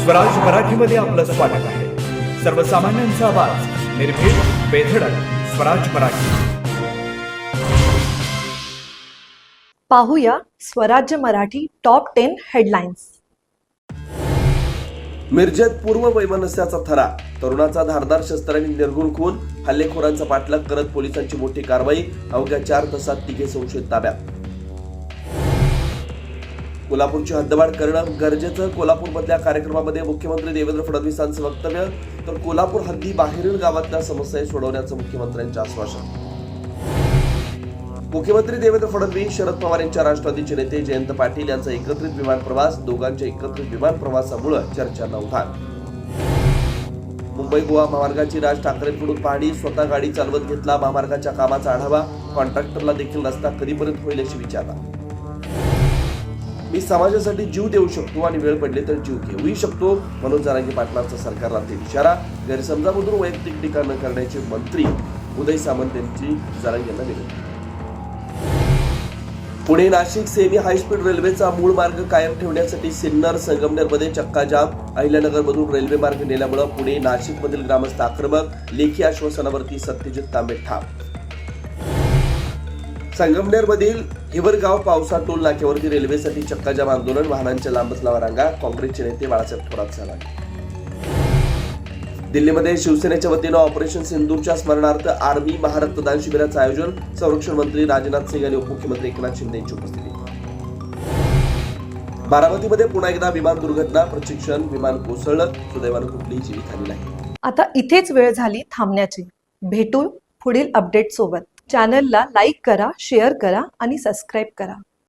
स्वराज मराठीमध्ये आपलं स्वागत आहे. सर्वसामान्यांचा आवाज, निर्भीड, बेधडक, स्वराज मराठी. पाहूया स्वराज्य मराठी टॉप 10 हेडलाईन्स. मिरजेत पूर्व वैमनस्याचा थरा, तरुणाचा धारदार शस्त्रांनी निर्घुण खून, हल्लेखोरांचा पाठलाग करत पोलिसांची मोठी कारवाई, अवघ्या 4 तासात 3 संशयित ताब्यात. कोल्हापूरची हद्दवाढ करणं गरजेचं, कोल्हापूरमधल्या कार्यक्रमामध्ये मुख्यमंत्री देवेंद्र फडणवीसांचं वक्तव्य, तर कोल्हापूर हद्दी बाहेरील गावातल्या समस्या सोडवण्याचं मुख्यमंत्र्यांचं आश्वासन. मुख्यमंत्री देवेंद्र फडणवीस, शरद पवार यांच्या राष्ट्रवादीचे नेते जयंत पाटील यांचा एकत्रित विमान प्रवास, दोघांच्या एकत्रित विमान प्रवासामुळे चर्चांना उधाण. मुंबई गोवा महामार्गाची राज ठाकरेंकडून पाहणी, स्वतः गाडी चालवत घेतला महामार्गाच्या कामाचा आढावा, कॉन्ट्रॅक्टरला देखील रस्ता कधीपर्यंत होईल अशी विचारणा. मी समाजासाठी जीव देऊ शकतो आणि वेळ पडली तर जीव घेऊही शकतो, मनोज जरांगे पाटलांचा सरकारला ते इशारा. गैरसमजामधून वैयक्तिक टीका न करण्याचे मंत्री उदय सामंत यांची जरांगे यांना विनंती. पुणे नाशिक सेमी हायस्पीड रेल्वेचा मूळ मार्ग कायम ठेवण्यासाठी सिन्नर संगमनेरमध्ये चक्काजाम, अहिल्यानगरमधून रेल्वे मार्ग नेल्यामुळे पुणे नाशिक मधील ग्रामस्थ आक्रमक, लेखी आश्वासनावरती सत्यजित तांबे ठाम. संगमनेरमधील हिवरगाव पावसा टोल नाक्यावरती रेल्वेसाठी चक्काजाम आंदोलन, वाहनांच्या लांबच लावा रांगा, काँग्रेसचे नेते बाळासाहेब थोरात सहभागी. दिल्लीमध्ये शिवसेनेच्या वतीनं ऑपरेशन सिंदूरच्या स्मरणार्थ आर्मी महारक्तदान शिबिराचं आयोजन, संरक्षण मंत्री राजनाथ सिंह आणि उपमुख्यमंत्री एकनाथ शिंदे यांची उपस्थिती. बारामतीमध्ये पुन्हा एकदा विमान दुर्घटना, प्रशिक्षण विमान कोसळलं, सुदैवानं कुठलीही जीवितहानी नाही. आता इथेच वेळ झाली थांबण्याची. भेटू पुढील अपडेट सोबत. चॅनलला लाईक करा, शेअर करा आणि सबस्क्राईब करा.